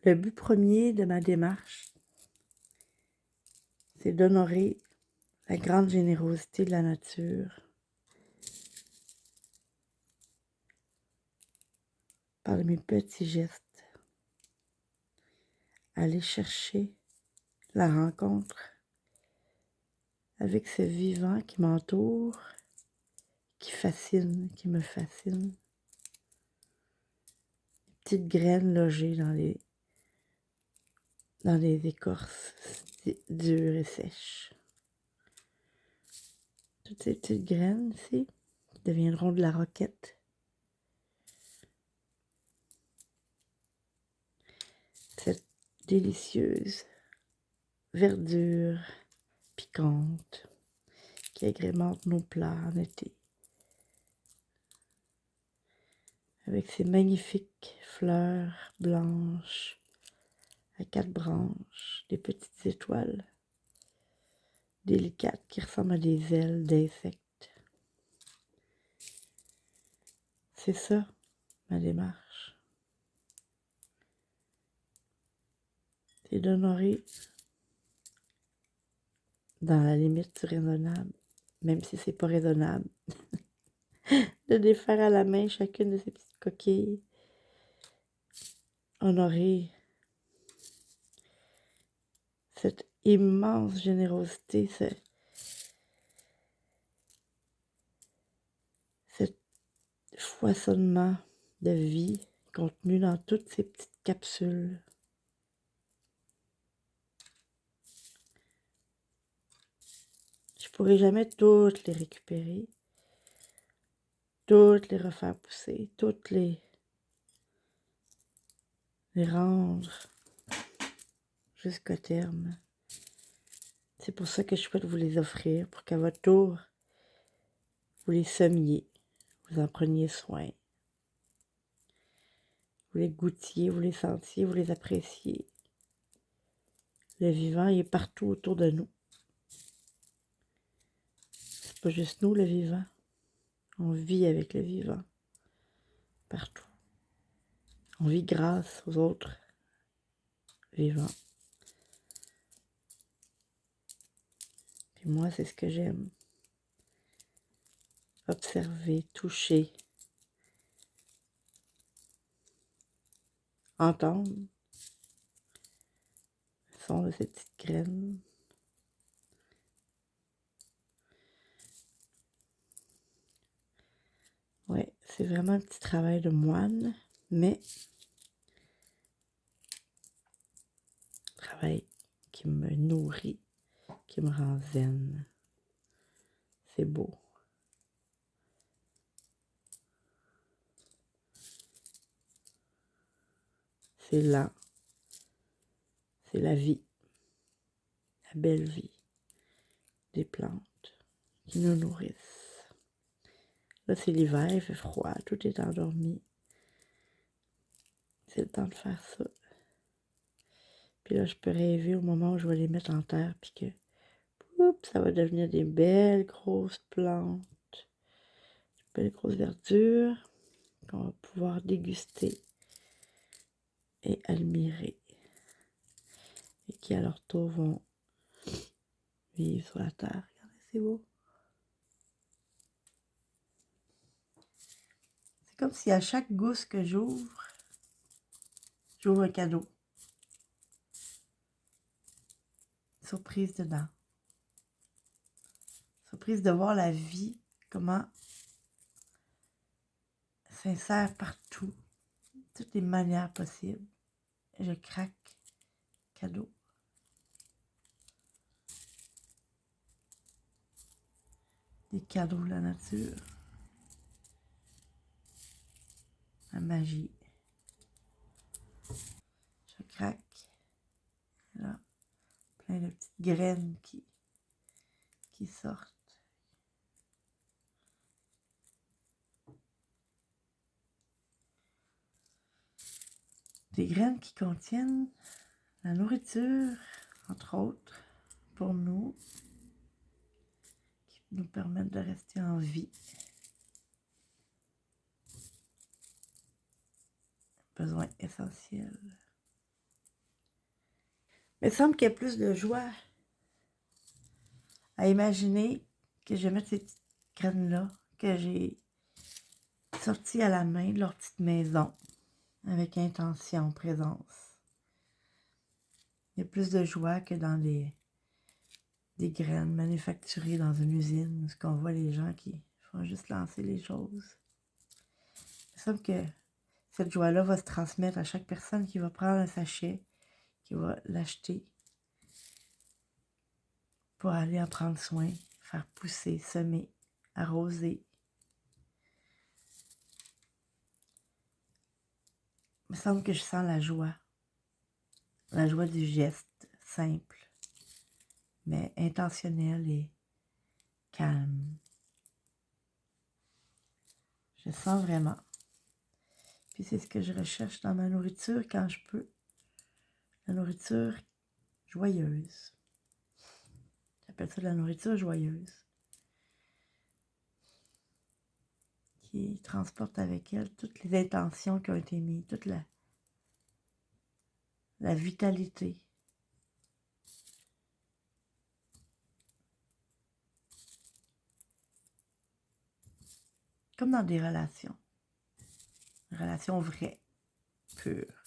Le but premier de ma démarche, c'est d'honorer la grande générosité de la nature par mes petits gestes. Aller chercher la rencontre avec ce vivant qui m'entoure, qui me fascine. Petites graines logées dans les écorces dures et sèches. Toutes ces petites graines ici qui deviendront de la roquette. Cette délicieuse verdure piquante qui agrémente nos plats en été. Avec ses magnifiques fleurs blanches à 4 branches, des petites étoiles délicates qui ressemblent à des ailes d'insectes. C'est ça, ma démarche. C'est d'honorer dans la limite du raisonnable, même si c'est pas raisonnable, de défaire à la main chacune de ces petites coquilles. Honorer cette immense générosité, cet foisonnement de vie contenu dans toutes ces petites capsules. Je pourrai jamais toutes les récupérer, toutes les refaire pousser, toutes les rendre jusqu'au terme. C'est pour ça que je souhaite vous les offrir, pour qu'à votre tour, vous les semiez, vous en preniez soin. Vous les goûtiez, vous les sentiez, vous les appréciez. Le vivant, il est partout autour de nous. C'est pas juste nous, le vivant. On vit avec le vivant. Partout. On vit grâce aux autres vivants. Et moi, c'est ce que j'aime. Observer, toucher, entendre le son de ces petites graines. Ouais, c'est vraiment un petit travail de moine, mais un travail qui me nourrit, qui me rend zen. C'est beau. C'est là. C'est la vie. La belle vie des plantes qui nous nourrissent. Là, c'est l'hiver, il fait froid, tout est endormi. C'est le temps de faire ça. Puis là, je peux rêver au moment où je vais les mettre en terre, puis que ça va devenir des belles grosses plantes, des belles grosses verdures qu'on va pouvoir déguster et admirer. Et qui, à leur tour, vont vivre sur la terre. Regardez, c'est beau. C'est comme si à chaque gousse que j'ouvre un cadeau. Surprise dedans. Surprise de voir la vie, comment s'insère partout, toutes les manières possibles. Et je craque, cadeau. Des cadeaux de la nature. La magie. Je craque. Et là, plein de petites graines qui sortent. Des graines qui contiennent la nourriture, entre autres, pour nous, qui nous permettent de rester en vie. Besoin essentiel. Mais il semble qu'il y a plus de joie à imaginer que je vais mettre ces petites graines-là que j'ai sorties à la main de leur petite maison avec intention, présence. Il y a plus de joie que dans des graines manufacturées dans une usine, où ce qu'on voit les gens qui font juste lancer les choses. Il semble que cette joie-là va se transmettre à chaque personne qui va prendre un sachet, qui va l'acheter pour aller en prendre soin, faire pousser, semer, arroser. Il me semble que je sens la joie du geste simple, mais intentionnel et calme. Je sens vraiment. Puis c'est ce que je recherche dans ma nourriture quand je peux. La nourriture joyeuse. J'appelle ça de la nourriture joyeuse. Qui transporte avec elle toutes les intentions qui ont été mises, toute la vitalité. Comme dans des relations. Une relation vraie, pure.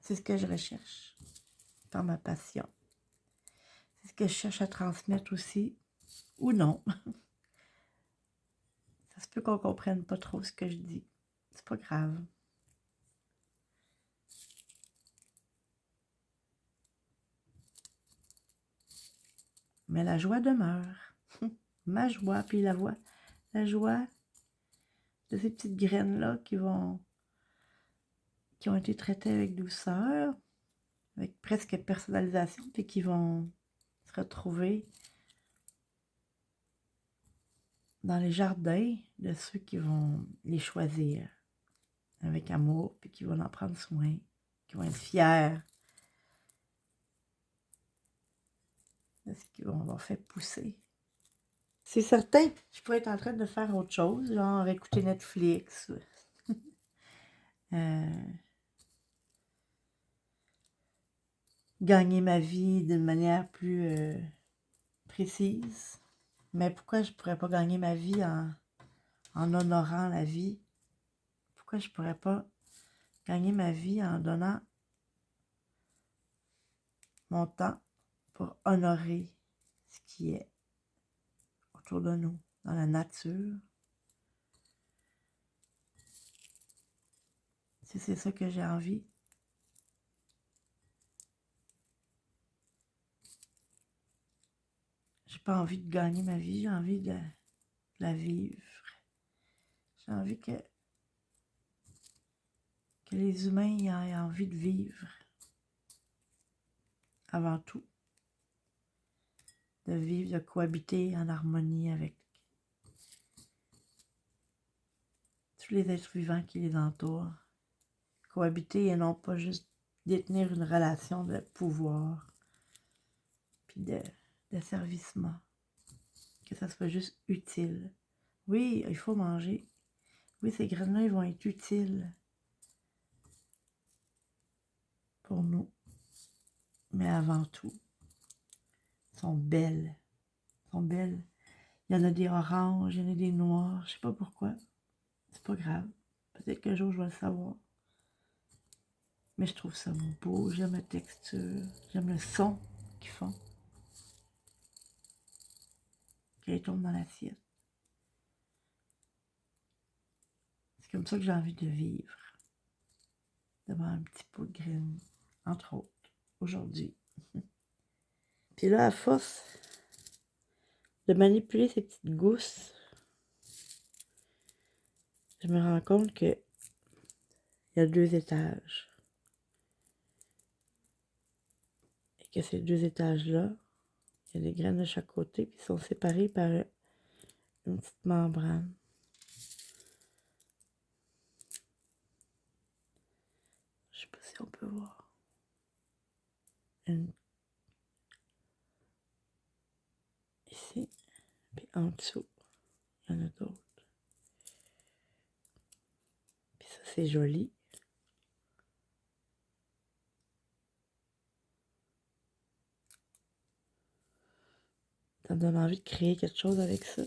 C'est ce que je recherche dans ma passion. C'est ce que je cherche à transmettre aussi, ou non. Ça se peut qu'on ne comprenne pas trop ce que je dis. C'est pas grave. Mais la joie demeure. Ma joie, puis la joie de ces petites graines-là qui ont été traitées avec douceur, avec presque personnalisation, puis qui vont se retrouver dans les jardins de ceux qui vont les choisir avec amour, puis qui vont en prendre soin, qui vont être fiers de ce qu'ils vont avoir fait pousser. C'est certain, je pourrais être en train de faire autre chose, genre écouter Netflix, gagner ma vie d'une manière plus précise. Mais pourquoi je pourrais pas gagner ma vie en honorant la vie? Pourquoi je pourrais pas gagner ma vie en donnant mon temps pour honorer ce qui est autour de nous, dans la nature? Si c'est ça que j'ai envie. J'ai pas envie de gagner ma vie, j'ai envie de la vivre. J'ai envie que les humains aient envie de vivre. Avant tout. De vivre, de cohabiter en harmonie avec tous les êtres vivants qui les entourent. Cohabiter et non pas juste détenir une relation de pouvoir puis d'asservissement. Que ça soit juste utile. Oui, il faut manger. Oui, ces graines-là, ils vont être utiles pour nous. Mais avant tout, elles sont belles. Elles sont belles. Il y en a des oranges, il y en a des noirs. Je sais pas pourquoi. C'est pas grave. Peut-être qu'un jour, je vais le savoir. Mais je trouve ça beau. J'aime la texture. J'aime le son qu'ils font. Quand ils tombent dans l'assiette. C'est comme ça que j'ai envie de vivre. Devant un petit pot de graines. Entre autres. Aujourd'hui. Puis là, à force de manipuler ces petites gousses, je me rends compte que il y a 2 étages. Et que ces 2 étages-là, il y a des graines de chaque côté, puis ils sont séparés par une petite membrane. Je sais pas si on peut voir. Ici, puis en dessous, Il y en a d'autres. Puis ça, c'est joli. Ça me donne envie de créer quelque chose avec ça.